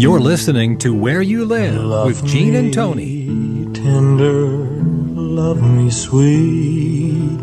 You're listening to Where You Live with Gene and Tony. Tender, love me sweet,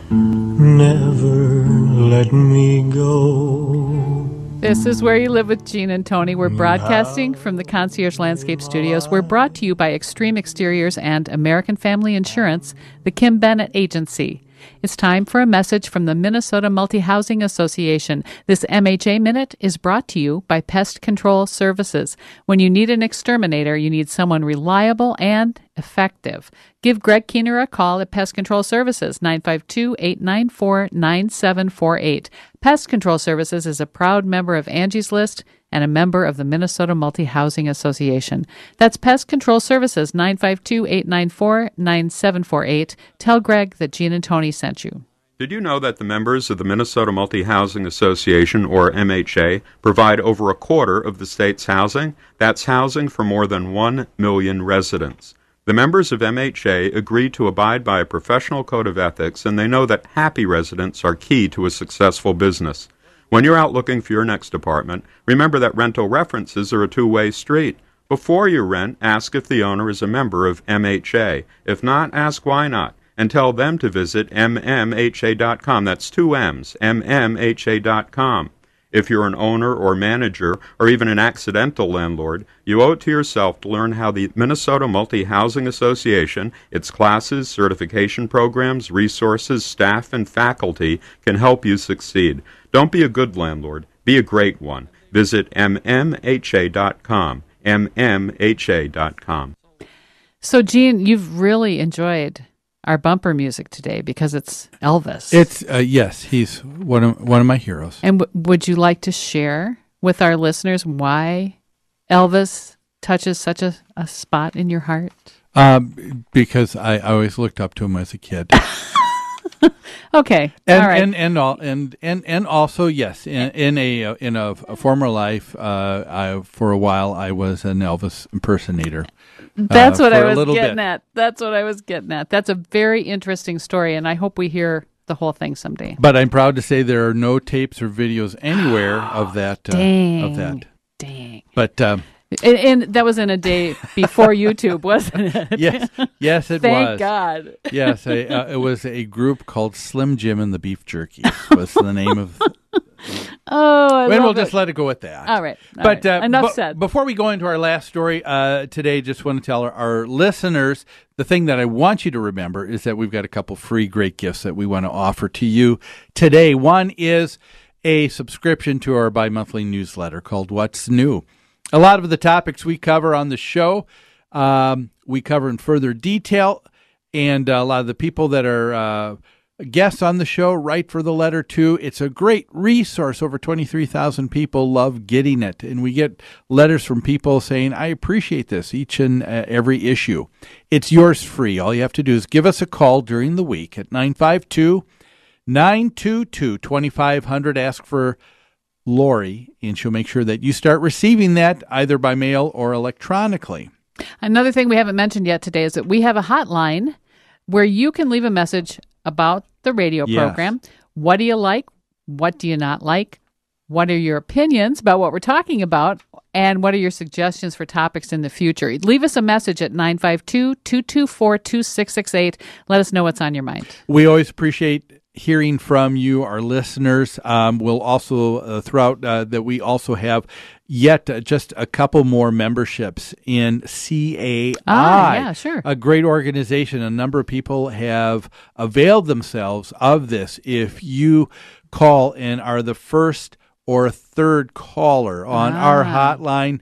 never let me go. This is Where You Live with Gene and Tony. We're broadcasting from the Concierge Landscape Studios. We're brought to you by Extreme Exteriors and American Family Insurance, the Kim Bennett Agency. It's time for a message from the Minnesota Multi-Housing Association. This MHA Minute is brought to you by Pest Control Services. When you need an exterminator, you need someone reliable and effective. Give Greg Keener a call at Pest Control Services, 952-894-9748. Pest Control Services is a proud member of Angie's List and a member of the Minnesota Multi-Housing Association. That's Pest Control Services, 952-894-9748. Tell Greg that Gene and Tony sent you. Did you know that the members of the Minnesota Multi-Housing Association, or MHA, provide over a quarter of the state's housing? That's housing for more than 1 million residents. The members of MHA agree to abide by a professional code of ethics, and they know that happy residents are key to a successful business. When you're out looking for your next apartment, remember that rental references are a two-way street. Before you rent, ask if the owner is a member of MHA. If not, ask why not, and tell them to visit mmha.com. That's two M's, mmha.com. If you're an owner or manager or even an accidental landlord, you owe it to yourself to learn how the Minnesota Multi-Housing Association, its classes, certification programs, resources, staff, and faculty can help you succeed. Don't be a good landlord. Be a great one. Visit mmha.com, mmha.com. So, Gene, you've really enjoyed our bumper music today because it's Elvis. It's yes, he's one of my heroes. And would you like to share with our listeners why Elvis touches such a spot in your heart? Because I always looked up to him as a kid. Okay, and, all right. And also yes, in a former life, for a while I was an Elvis impersonator. That's what I was getting at. That's what I was getting at. That's a very interesting story, and I hope we hear the whole thing someday. But I'm proud to say there are no tapes or videos anywhere of that. Dang. But and that was in a day before YouTube, wasn't it? Yes, it was. Thank God. Yes, it was a group called Slim Jim and the Beef Jerky. Was the name of. We'll just let it go with that. All right. Enough said. Before we go into our last story today, just want to tell our listeners the thing that I want you to remember is that we've got a couple free great gifts that we want to offer to you today. One is a subscription to our bi-monthly newsletter called What's New. A lot of the topics we cover on the show, we cover in further detail, and a lot of the people that are guests on the show write for the letter too. It's a great resource. Over 23,000 people love getting it, and we get letters from people saying, I appreciate this each and every issue. It's yours free. All you have to do is give us a call during the week at 952-922-2500. Ask for Lori, and she'll make sure that you start receiving that either by mail or electronically. Another thing we haven't mentioned yet today is that we have a hotline where you can leave a message about the radio program. What do you like? What do you not like? What are your opinions about what we're talking about? And what are your suggestions for topics in the future? Leave us a message at 952-224-2668. Let us know what's on your mind. We always appreciate hearing from you, our listeners. We'll also, throughout that we also have yet just a couple more memberships in CAI. Yeah, sure. A great organization. A number of people have availed themselves of this. If you call and are the first or third caller on our hotline,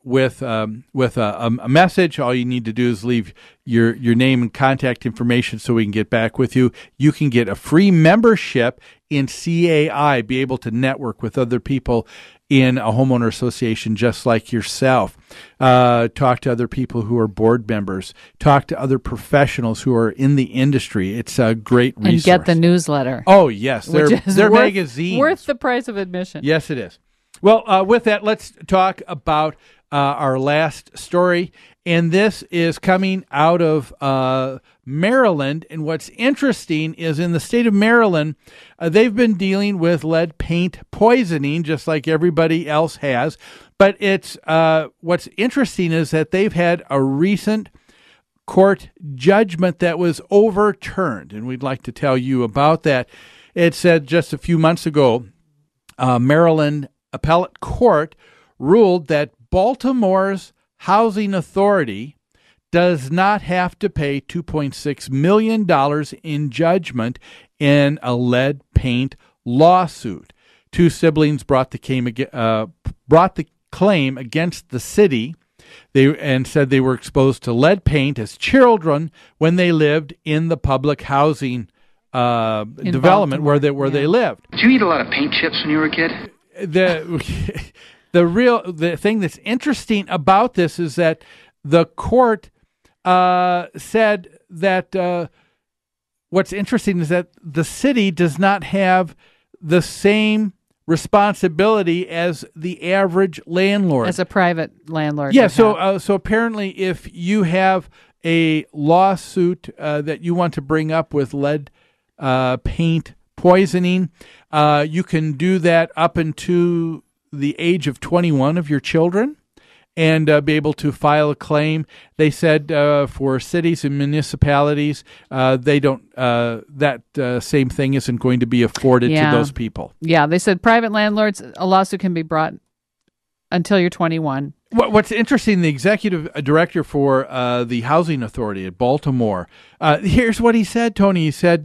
with a message, all you need to do is leave your name and contact information so we can get back with you. You can get a free membership in CAI, be able to network with other people in a homeowner association just like yourself. Talk to other people who are board members. Talk to other professionals who are in the industry. It's a great resource. And get the newsletter. Oh, yes. They're magazines. Worth the price of admission. Yes, it is. Well, with that, let's talk about our last story. And this is coming out of Maryland. And what's interesting is in the state of Maryland, they've been dealing with lead paint poisoning just like everybody else has. But it's what's interesting is that they've had a recent court judgment that was overturned, and we'd like to tell you about that. It said just a few months ago, Maryland Appellate Court ruled that Baltimore's housing authority does not have to pay $2.6 million in judgment in a lead paint lawsuit. Two siblings brought the claim against the city and said they were exposed to lead paint as children when they lived in the public housing development where they lived. Did you eat a lot of paint chips when you were a kid? The thing that's interesting about this is that the court said that what's interesting is that the city does not have the same responsibility as the average landlord, as a private landlord. Yeah. So apparently, if you have a lawsuit that you want to bring up with lead paint poisoning, you can do that up into the age of 21 of your children and be able to file a claim. They said for cities and municipalities, they don't. That same thing isn't going to be afforded to those people. Yeah, they said private landlords, a lawsuit can be brought until you're 21. What's interesting, the executive director for the Housing Authority at Baltimore, here's what he said, Tony. He said,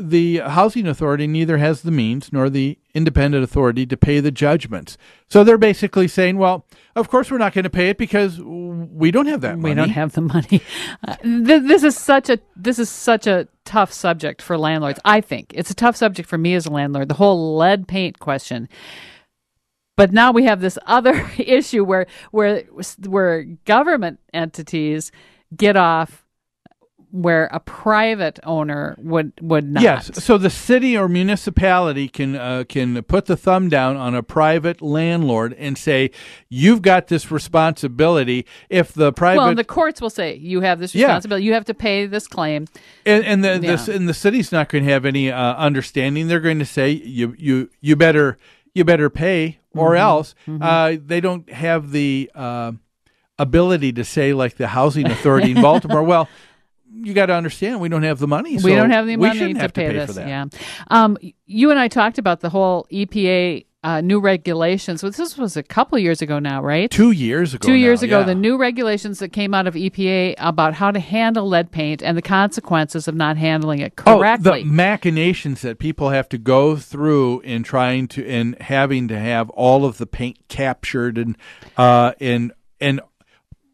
the Housing Authority neither has the means nor the independent authority to pay the judgments. So they're basically saying, well, of course we're not going to pay it because we don't have that money. We don't have the money. This is such a tough subject for landlords. I think it's a tough subject for me as a landlord, the whole lead paint question. But now we have this other issue where government entities get off where a private owner would not. Yes, so the city or municipality can put the thumb down on a private landlord and say, you've got this responsibility. If the private... Well, the courts will say, you have this responsibility. You have to pay this claim. And the city's not going to have any understanding. They're going to say, you better pay or else. They don't have the ability to say, like the Housing Authority in Baltimore, well, you got to understand, we don't have the money. So we don't have the money to pay this. For that. Yeah. You and I talked about the whole EPA new regulations. Well, this was a couple years ago now, right? 2 years ago. 2 years ago, the new regulations that came out of EPA about how to handle lead paint and the consequences of not handling it correctly. Oh, the machinations that people have to go through in trying to and having to have all of the paint captured and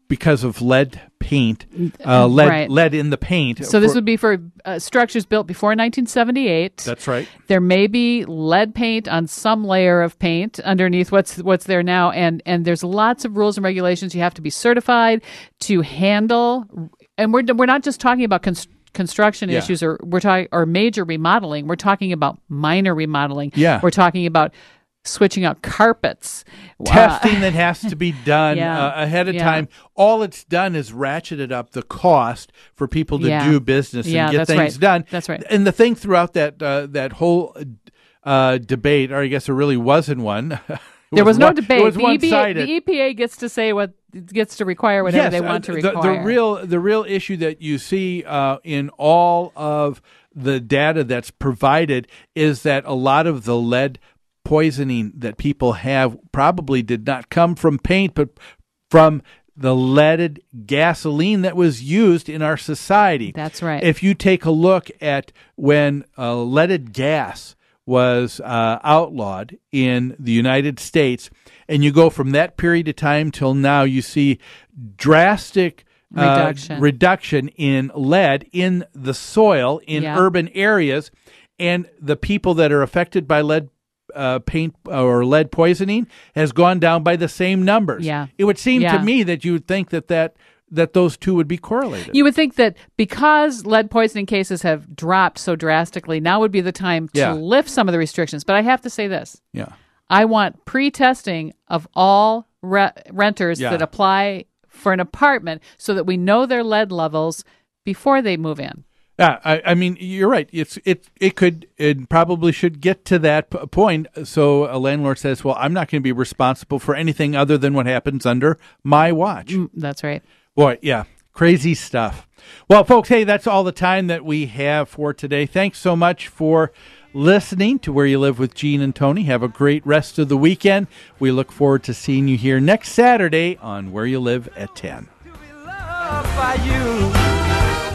because of lead paint, lead in the paint. So this would be for structures built before 1978. That's right. There may be lead paint on some layer of paint underneath what's there now, and there's lots of rules and regulations. You have to be certified to handle, and we're not just talking about construction issues or major remodeling. We're talking about minor remodeling. Yeah. We're talking about switching out carpets. Testing that has to be done ahead of time. All it's done is ratcheted up the cost for people to do business and get things done. That's right. And the thing throughout that whole debate, or I guess there really wasn't one. There was no debate. It was one-sided. The EPA gets to say gets to require whatever they want to require. The real issue that you see in all of the data that's provided is that a lot of the lead poisoning that people have probably did not come from paint, but from the leaded gasoline that was used in our society. That's right. If you take a look at when leaded gas was outlawed in the United States, and you go from that period of time till now, you see drastic reduction in lead in the soil in urban areas, and the people that are affected by lead paint or lead poisoning has gone down by the same numbers. Yeah. It would seem to me that you would think that those two would be correlated. You would think that because lead poisoning cases have dropped so drastically, now would be the time to lift some of the restrictions. But I have to say this. Yeah. I want pre-testing of all renters that apply for an apartment so that we know their lead levels before they move in. Yeah, I mean, you're right. It probably should get to that point. So a landlord says, well, I'm not going to be responsible for anything other than what happens under my watch. That's right. Boy, yeah, crazy stuff. Well, folks, hey, that's all the time that we have for today. Thanks so much for listening to Where You Live with Gene and Tony. Have a great rest of the weekend. We look forward to seeing you here next Saturday on Where You Live at 10. By you.